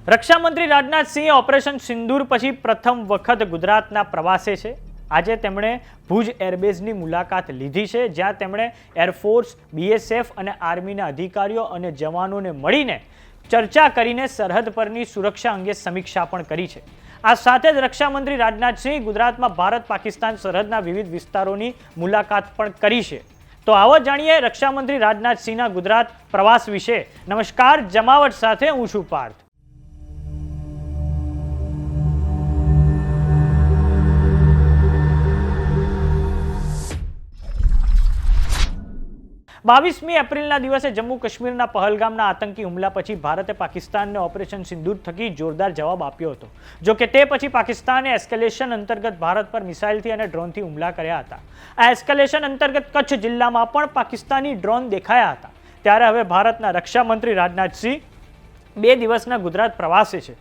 રક્ષામંત્રી Rajnath Singh operation સિંદૂર પછી પ્રથમ વખત ગુજરાતના પ્રવાસે છે। આજે તેમણે ભુજ એરબેઝની મુલાકાત લીધી છે, જ્યાં તેમણે એરફોર્સ, બીએસએફ અને આર્મીના અધિકારીઓ અને જવાનોને મળીને ચર્ચા કરીને સરહદ પરની સુરક્ષા અંગે સમીક્ષા પણ કરી છે। આ સાથે જ રક્ષામંત્રી રાજનાથ સિંહ ગુજરાતમાં ભારત પાકિસ્તાન સરહદના વિવિધ વિસ્તારોની મુલાકાત પણ કરી છે। તો આવો જાણીએ રક્ષામંત્રી રાજનાથ સિંહના ગુજરાત પ્રવાસ વિશે। નમસ્કાર, જમાવટ સાથે હું છું પાર્થ। 22મી એપ્રિલના દિવસે જમ્મુ કાશ્મીરના પહલગામના આતંકી હુમલા પછી ભારતે પાકિસ્તાનને ઓપરેશન સિંદૂર થકી જોરદાર જવાબ આપ્યો હતો। જો કે તે પછી પાકિસ્તાને એસ્કેલેશન અંતર્ગત ભારત પર મિસાઇલથી અને ડ્રોનથી હુમલા કર્યા હતા। આ એસ્કેલેશન અંતર્ગત કચ્છ જિલ્લામાં પણ પાકિસ્તાની ડ્રોન દેખાયા હતા। ત્યારે હવે ભારતના રક્ષામંત્રી રાજનાથ સિંહ 2 દિવસના ગુજરાત પ્રવાસે છે।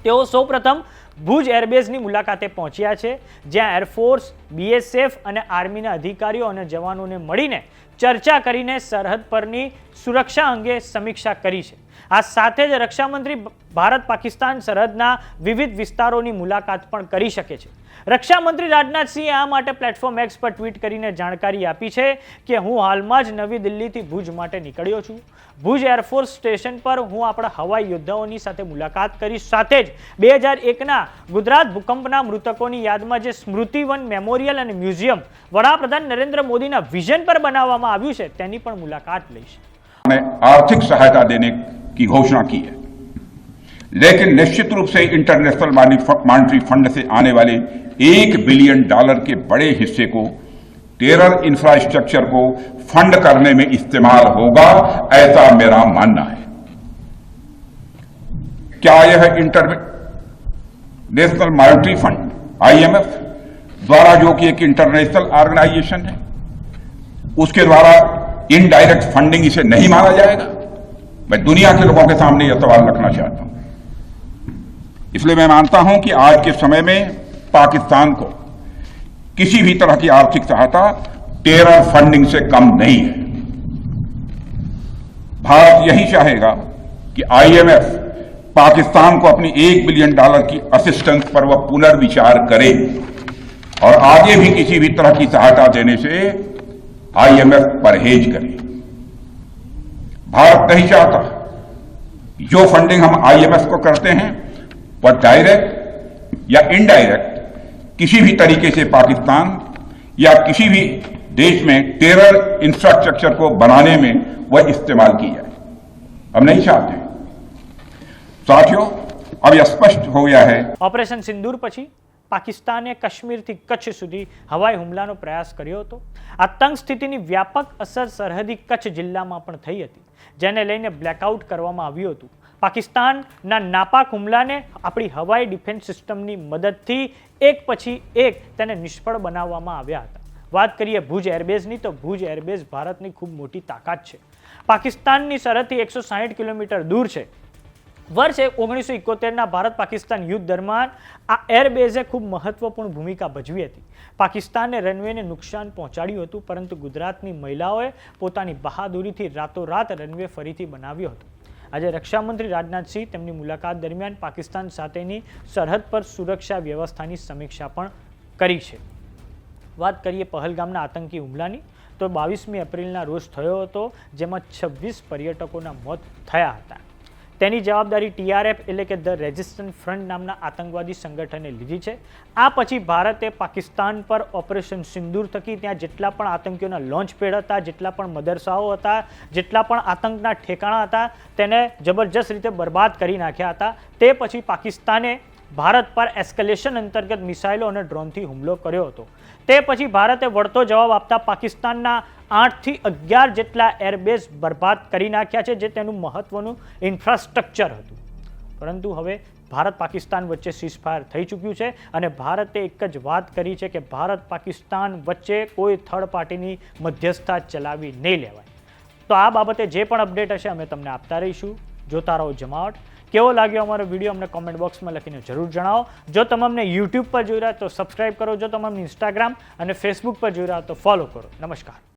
તેઓ સૌપ્રથમ ભુજ એરબેઝની મુલાકાતે પહોંચ્યા છે, જ્યાં એરફોર્સ, બીએસએફ અને આર્મીના અધિકારીઓ અને જવાનોને મળીને ચર્ચા કરીને સરહદ પરની સુરક્ષા અંગે સમીક્ષા કરી છે। આ સાથે જ રક્ષામંત્રી ભારત પાકિસ્તાન સરહદના વિવિધ વિસ્તારોની મુલાકાત પણ કરી શકે છે। રક્ષામંત્રી રાજનાથ સિંહે આ માટે પ્લેટફોર્મ એક્સ પર ટ્વીટ કરીને જાણકારી આપી છે કે હું હાલમાં જ નવી દિલ્હીથી ભુજ માટે નીકળ્યો છું। ભુજ એરફોર્સ સ્ટેશન પર હું આપણા હવાઈ યોદ્ધાઓની સાથે મુલાકાત કરીશ। સાથે જ 2001ના ગુજરાત ભૂકંપના મૃતકોની યાદમાં જે સ્મૃતિવન મેમોરિયલ અને મ્યુઝિયમ વડાપ્રધાન નરેન્દ્ર મોદીના વિઝન पर બનાવવામાં આવ્યું છે તેની પણ મુલાકાત લઈશ। आर्थिक सहायता देने की घोषणा की है, लेकिन निश्चित रूप से इंटरनेशनल मॉनेटरी फंड से आने वाले $1 बिलियन के बड़े हिस्से को टेरर इंफ्रास्ट्रक्चर को फंड करने में इस्तेमाल होगा, ऐसा मेरा मानना है। क्या यह इंटरनेशनल मॉनेटरी फंड IMF द्वारा, जो कि एक इंटरनेशनल ऑर्गेनाइजेशन है, उसके द्वारा इनडायरेक्ट फंडिंग इसे नहीं माना जाएगा? मैं दुनिया के लोगों के सामने यह सवाल रखना चाहता हूं। इसलिए मैं मानता हूं कि आज के समय में पाकिस्तान को किसी भी तरह की आर्थिक सहायता टेरर फंडिंग से कम नहीं है। भारत यही चाहेगा कि IMF पाकिस्तान को अपनी $1 बिलियन की असिस्टेंस पर वह पुनर्विचार करे और आगे भी किसी भी तरह की सहायता देने से IMF परहेज करे। भारत नहीं चाहता जो फंडिंग हम IMF को करते हैं वह डायरेक्ट या इनडायरेक्ट किसी भी तरीके से पाकिस्तान या किसी भी देश में टेरर इंफ्रास्ट्रक्चर को बनाने में वह इस्तेमाल की जाए। हम नहीं चाहते। साथियों, अब यह स्पष्ट हो गया है। ऑपरेशन सिंदूर પછી પાકિસ્તાને કાશ્મીરથી કચ્છ સુધી હવાઈ હુમલાનો પ્રયાસ કર્યો હતો। આતંક સ્થિતિની વ્યાપક અસર સરહદી કચ્છ જિલ્લામાં પણ થઈ હતી, જેને લઈને બ્લેકઆઉટ કરવામાં આવ્યું હતું। પાકિસ્તાનના નાપાક હુમલાને આપણી હવાઈ ડિફેન્સ સિસ્ટમની મદદથી એક પછી એક તેને નિષ્ફળ બનાવવામાં આવ્યા હતા। વાત કરીએ ભુજ એરબેઝની, તો ભુજ એરબેઝ ભારતની ખૂબ મોટી તાકાત છે। પાકિસ્તાનની સરહદથી 160 કિલોમીટર દૂર છે। વર્ષ 1971ના ભારત પાકિસ્તાન યુદ્ધ દરમિયાન આ એરબેઝે ખૂબ મહત્વપૂર્ણ ભૂમિકા ભજવી હતી। પાકિસ્તાને રનવેને નુકસાન પહોંચાડ્યું હતું, પરંતુ ગુજરાતની મહિલાઓએ પોતાની બહાદુરીથી રાતોરાત રનવે ફરીથી બનાવ્યો હતો। આજે રક્ષામંત્રી રાજનાથ સિંહ તેમની મુલાકાત દરમિયાન પાકિસ્તાન સાથેની સરહદ પર સુરક્ષા વ્યવસ્થાની સમીક્ષા પણ કરી છે। વાત કરીએ પહલગામના આતંકી હુમલાની, તો 22મી એપ્રિલના રોજ થયો હતો, જેમાં 26 પર્યટકોના મોત થયા હતા। તેની જવાબદારી TRF એટલે કે ધ રેઝિસ્ટન્સ ફ્રન્ટ નામના આતંકવાદી સંગઠને લીધી છે। આ પછી ભારતે પાકિસ્તાન પર ઓપરેશન સિંદૂર થકી ત્યાં જેટલા પણ આતંકીઓના લોન્ચ પેડ હતા, જેટલા પણ મદરસાઓ હતા, જેટલા પણ આતંકના ઠેકાણા હતા, તેને જબરજસ્ત રીતે બરબાદ કરી નાખ્યા હતા। તે પછી પાકિસ્તાને ભારત પર એસ્કેલેશન અંતર્ગત મિસાઇલો અને ડ્રોનથી હુમલો કર્યો હતો। તે પછી ભારતે વળતો જવાબ આપતા પાકિસ્તાનના 8 થી 11 જેટલા એરબેઝ બરબાદ કરી નાખ્યા છે, જે તેનું મહત્વનું ઇન્ફ્રાસ્ટ્રક્ચર હતું। પરંતુ હવે ભારત પાકિસ્તાન વચ્ચે સીઝફાયર થઈ ચૂક્યું છે અને ભારતે એક જ વાત કરી છે કે ભારત પાકિસ્તાન વચ્ચે કોઈ થર્ડ પાર્ટીની મધ્યસ્થતા ચલાવી નહીં લેવાય। તો આ બાબતે જે પણ અપડેટ હશે અમે તમને આપતા રહીશું। જોતા રહો જમાવટ। કેવો લાગ્યો અમારો વિડીયો અમને કોમેન્ટ બોક્સમાં લખીને જરૂર જણાવો। જો તમે અમને YouTube પર જોઈ રહ્યા તો સબસ્ક્રાઇબ કરો, જો તમે અમને Instagram અને Facebook પર જોઈ રહ્યા તો ફોલો કરો। નમસ્કાર।